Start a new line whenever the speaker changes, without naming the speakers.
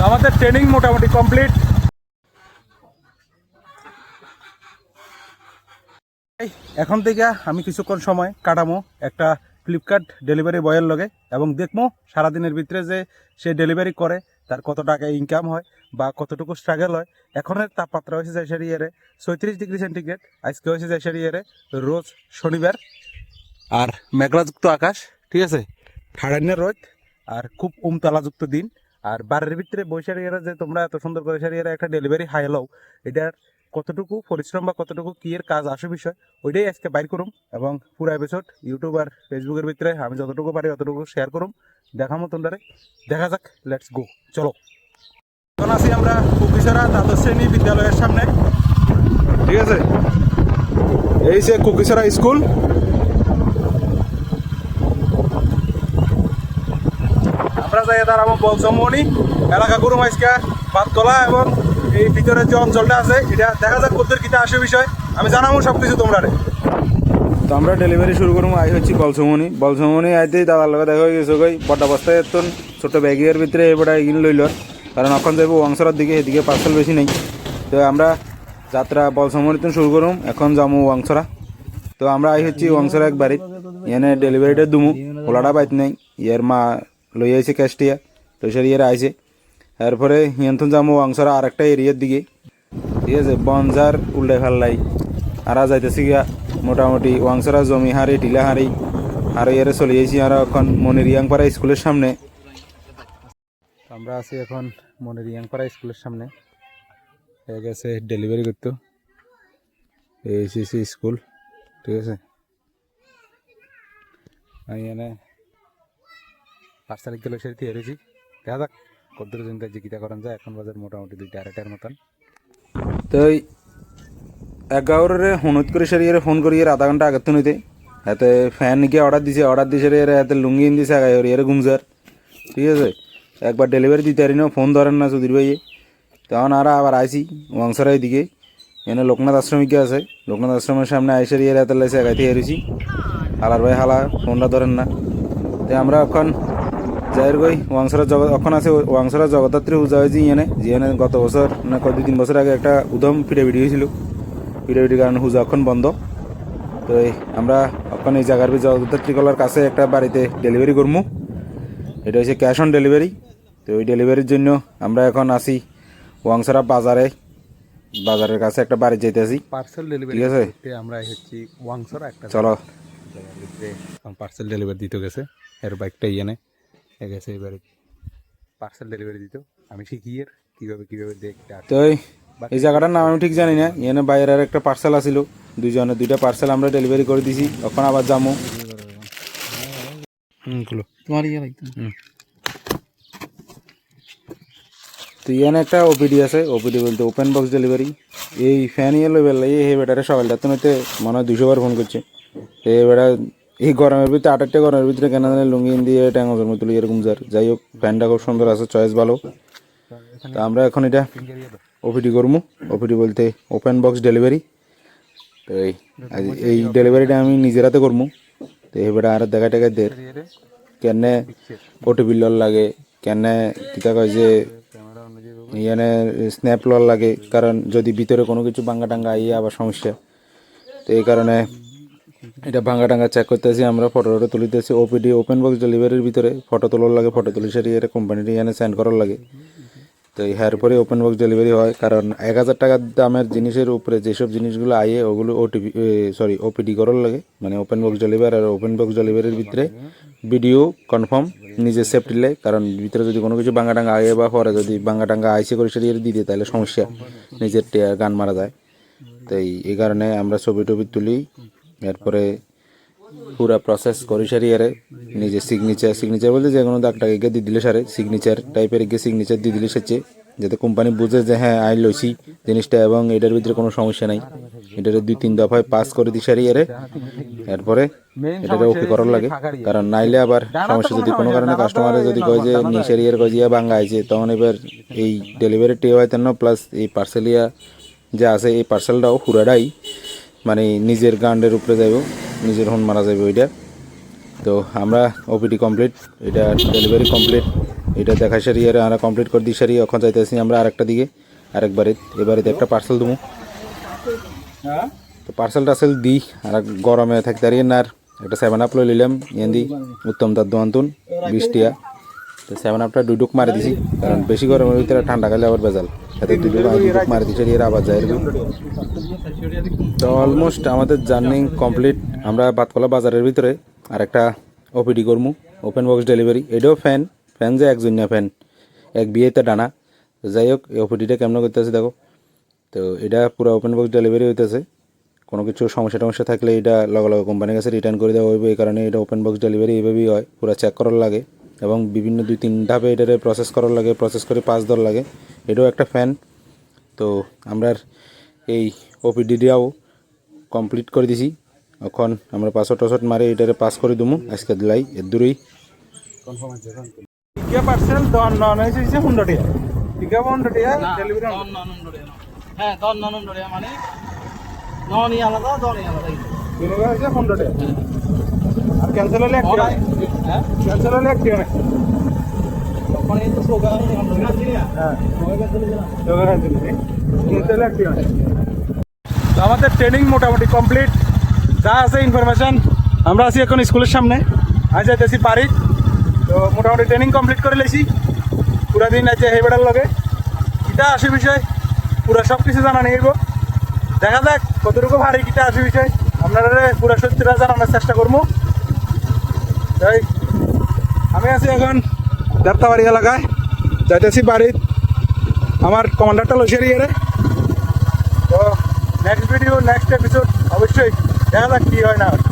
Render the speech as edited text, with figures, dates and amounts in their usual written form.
আমাদের ট্রেনিং মোটামুটি কমপ্লিট। এখন থেকে আমি কিছুক্ষণ সময় কাটামো একটা ফ্লিপকার্ট ডেলিভারি বয়ের লগে এবং দেখবো সারাদিনের ভিতরে যে সে ডেলিভারি করে তার কত টাকা ইনকাম হয় বা কতটুকু স্ট্রাগল হয়। এখনের তাপমাত্রা হয়েছে জয়সারি ইয়ারে 36°C, আজকে হয়েছে জয়সারি ইয়ারে রোজ শনিবার, আর মেঘলাযুক্ত আকাশ, ঠিক আছে, ঠাড়ান্যের রোদ আর খুব উমতলাযুক্ত দিন। আর বাড়ির ভিতরে বৈশারি এরা যে তোমরা এত সুন্দর করে সারি এরা একটা ডেলিভারি হাই লও, এটার কতটুকু পরিশ্রম বা কতটুকু কি এর কাজ আসে বিষয় ওইটাই আজকে বাইর করুম এবং পুরো এপিসোড ইউটিউব আর ফেসবুকের ভিতরে আমি যতটুকু পারি অতটুকু শেয়ার করুম, দেখামো তোমরা। দেখা যাক, লেটস গো, চলো। এখন আছি আমরা কুকিছড়া দ্বাদশ শ্রেণী বিদ্যালয়ের সামনে, ঠিক আছে। এই যে কুকিছড়া স্কুল। আমরা যাই দাঁড়াবো বলসমনি এলাকা গরু মাইসকা বাদতলা এবং এই ভিতরের যে অঞ্চলটা আছে এটা দেখা যাক কত কিটা আসে বিষয়, আমি জানাবো সব কিছু তোমরা। তো আমরা ডেলিভারি শুরু করবো। আই হচ্ছি বলসমনি আইতেই দাদার লগে দেখা হয়ে গেছে গই বড় বস্তায় এত ছোট ব্যাগের ভিতরে এবারে এগিয়ে লইল, কারণ এখন যাবো ওয়াংসরার দিকে, এদিকে পার্সেল বেশি নেই। তো আমরা যাত্রা বলসমনিতে শুরু করুম, এখন যাবো ওয়াংসরা। তো আমরা আই হচ্ছি ওয়াংসরা এক বাড়ি, এনে ডেলিভারিটা দুমু, ওলাটা বাইত নেই, ইয়ার মা লই আইছে ক্যাশটিয়া, তো সে ইয়ার আইছে। এরপরে হিয়ন্থন যাবো ওয়াংসরা আর একটা এরিয়ার দিকে, ঠিক আছে, বনজার উল্টে ফেললাই আর যাইতেছি গিয়া মোটামুটি ওয়াংসরা জমি হারি টিলা হারি আর ইয়ারে চলে যাইছি। আর এখন মনির ইয়াংপাড়া স্কুলের সামনে আমরা আছি, এখন মনির ইয়াংপাড়া স্কুলের সামনে হয়ে গেছে ডেলিভারি করতো এইচএসসি স্কুল, ঠিক আছে। আমি এনে পার্সেল গেলে সেটি হেরেছি, দেখা যাক কত চিন্তা জিজ্ঞাসা করেন যায়। এখন বাজার মোটামুটি 2-2:30 মতন। তো এক গাঁৱৰে ফোনত কৰি সারি এর ফোন করি এর আধা ঘন্টা আগের তো নিতে এতে ফ্যান গিয়ে অর্ডার দিছে এর এতে লুঙ্গি ইন দিছে আগাই এর ঘুমজার, ঠিক আছে। একবার ডেলিভারি দিতে পারি না, ফোন ধরেন না সুধীর ভাইয়ে। তখন আর আবার আইসি ওয়াংসরাই দিকে, এনে লোকনাথ আশ্রমিক আছে, লোকনাথ আশ্রমের সামনে আইসে এর এতে লাইছে আগাইতে হেরেছি। হালার ভাই হালা ফোনটা ধরেন না। তো আমরা এখন যাইর গই ওয়াংসরা এখন আছে ওয়াংসরা জগদ্ধাত্রী পূজা হয়েছে যেখানে গত বছর না 2-3 বছর আগে একটা উদম পিঠাপিঠি হয়েছিল, পিঠাপিঠির কারণে পূজা এখন বন্ধ। তো আমরা এখন এই জায়গার জগদ্ধাত্রী কলার কাছে একটা বাড়িতে ডেলিভারি করবো, এটা হচ্ছে ক্যাশ অন ডেলিভারি। তো ওই ডেলিভারির জন্য আমরা এখন আসি ওয়াংসরা বাজারের কাছে একটা বাড়ি যেতেছি পার্সেল ডেলিভারি, ঠিক আছে। আমরা হচ্ছি ওয়াংসরা একটা, চলো পার্সেল ডেলিভারি দিতে গেছে এর বাইকটা ইয়েনে গেছে এবারে পার্সেল ডেলিভারি দিত। আমি শিখিয়ে কিভাবে দেখতে। তো এই জায়গাটার নাম আমি ঠিক জানি না, এনে বাইরের একটা পার্সেল আসিল, দুইটা পার্সেল আমরা ডেলিভারি করে দিছি। এখন আবার যাবো তো ইয়ানে একটা ওপিডি আছে, ওপিডি বলতে ওপেন বক্স ডেলিভারি। এই ফ্যান ইয়ে লই বেলা এই বেটারে সকালটা তো নইতে মনে হয় 200 বার ফোন করছে। এই বেটা এই গরমের ভিতরে 8টা গরমের ভিতরে কেন জানে লুঙ্গি দিয়ে ট্যাঙ্গের মতো এরকম যার। যাই হোক ফ্যানটা খুব সুন্দর আছে, চয়েস ভালো। তো আমরা এখন এটা ওপিডি করবো, ওপিডি বলতে ওপেন বক্স ডেলিভারি। তো এই ডেলিভারিটা আমি নিজের হাতে করবো। তো এবারে আর দেখা দের কেনে ওটিপি লল লাগে, কেনে কিতা কয় যে ইয়ানে স্ন্যাপ লল লাগে, কারণ যদি ভিতরে কোনো কিছু ভাঙ্গা টাঙ্গা আইয়া আবার সমস্যা। তো এই কারণে এটা ভাঙ্গা টাঙ্গা চেক করতেছি, আমরা ফটো তুলিতেছি। ওপিডি ওপেন বক্স ডেলিভারির ভিতরে ফটো তোলার লাগে, ফটো তুলি সেটি এটা কোম্পানির এখানে সেন্ড করার লাগে। তো এর পরে ওপেন বক্স ডেলিভারি হয়, কারণ 1000 টাকা দামের জিনিসের উপরে যেসব জিনিসগুলো আইয়ে ওগুলো ওপিডি করার লাগে, মানে ওপেন বক্স ডেলিভারি। আর ওপেন বক্স ডেলিভারির ভিতরে ভিডিও কনফার্ম নিজের সেফটি লে, কারণ ভিতরে যদি কোনো কিছু ভাঙ্গা টাঙ্গা আগে বা পরে যদি ভাঙ্গা টাঙ্গা আইসে করে সেটি দিয়ে দিই তাহলে সমস্যা, নিজের গান মারা যায়। তো এই কারণে আমরা ছবি টবি তুলি, এরপরে পুরা প্রসেস করি সারি আরে নিজে সিগনেচার বলতে যে কোনো দাগটাকে গিয়ে দিয়ে দিলে সারে সিগনেচার টাইপের গিয়ে সিগনেচার দিয়ে দিলে সেচে, যাতে কোম্পানি বুঝে যে হ্যাঁ আই লইছি জিনিসটা এবং এটার ভিতরে কোনো সমস্যা নাই। এটার 2-3 দফায় পাস করে দিই সারি আরে, এরপরে এটাকে ওকে করার লাগে, কারণ নাইলে আবার সমস্যা। যদি কোনো কারণে কাস্টমারে যদি কয় যে নিশারিয়ার গজিয়া ভাঙ্গা আইছে, তখন এবার এই ডেলিভারি টে হয় তেন প্লাস এই পার্সেলিয়া যে আছে এই পার্সেলটাও পুরাটাই মানে নিজের গান্ডের উপরে যাইব, নিজের হন মারা যাবে ওইটা। তো আমরা ওপিডি কমপ্লিট, এটা ডেলিভারি কমপ্লিট। এটা দেখা সারি আর আমরা কমপ্লিট করে দিই সারি এখন যাইতেছি আমরা আরেকটা দিকে আরেকবারে এবারে একটা পার্সেল দেবো তো পার্সেল টার্সেল দিই আর গরমে থাকতে পারি না আর একটা 7 আপ লই নিলাম দি উত্তম দার দোয়ান্তুন 20 টিয়া তো 7 আপটা দুডুক মারি দিছি কারণ বেশি গরমের ভিতরে ঠান্ডা গেলে আবার বেজাল সাথে দুডুক মারি দিছি এর আবার যায় তো অলমোস্ট আমাদের জার্নি কমপ্লিট আমরা বাতকলা বাজারের ভিতরে আরেকটা ওপিডি করবো ওপেন বক্স ডেলিভারি এটাও ফ্যান যে একজনিয়া ফ্যান এক বিয়েতে ডানা যাই হোক এই ওপিডিটা কেমন করতেছে দেখো তো এটা পুরো ওপেন বক্স ডেলিভারি হইতেছে কোনো কিছু সমস্যা টমস্যা থাকলে এটা লগে লগে কোম্পানির কাছে রিটার্ন করে দেওয়া হইবে এই কারণে এটা ওপেন বক্স ডেলিভারি এইভাবেই হয় পুরো চেক করার লাগে এবং বিভিন্ন 2-3 ধাপে এটারে প্রসেস করার লাগে প্রসেস করে 5 দর লাগে এটাও একটা ফ্যান তো আমরা এই ওপিডিটাও কমপ্লিট করে দিছি এখন আমরা পাসওয়ার্ড মারে এটারে পাস করে দেবো আজকে দিলাই এর দূরেই
টিকা পার্সেল দন নন হয়েছে 100 টাকা টিকা 100 টাকা ডেলিভারি
হ্যাঁ দন মানে ননই আলাদা দনই আলাদা
দুটো হয়েছে 100 টাকা আর ক্যান্সেল হলে এক টাকা
হ্যাঁ
ক্যান্সেল হলে এক টাকা
তখন এই তো সোগা
হ্যাঁ ক্যান্সেল হলে এক টাকা তো আমাদের ট্রেনিং মোটামুটি কমপ্লিট যা আছে ইনফরমেশন আমরা আছি এখন স্কুলের সামনে আজ যাইতেছি বাড়ি তো মোটামুটি ট্রেনিং কমপ্লিট করে লেছি পুরা দিন আছে হেবেড়ার লগে কিটা আসে বিষয় পুরা সব কিছু জানা নিয়ে দেখা যাক কতটুকু ভারী কিটা আসে বিষয় আপনারা পুরা সত্যিটা জানানোর চেষ্টা করবো তাই আমি আছি এখন যাত্রাবাড়ি এলাকায় যাইতেছি বাড়ি আমার কমান্ডারটা লসিয়ারি এরে তো নেক্সট ভিডিও নেক্সট এপিসোড অবশ্যই দেখা যাক কী হয় না হয়।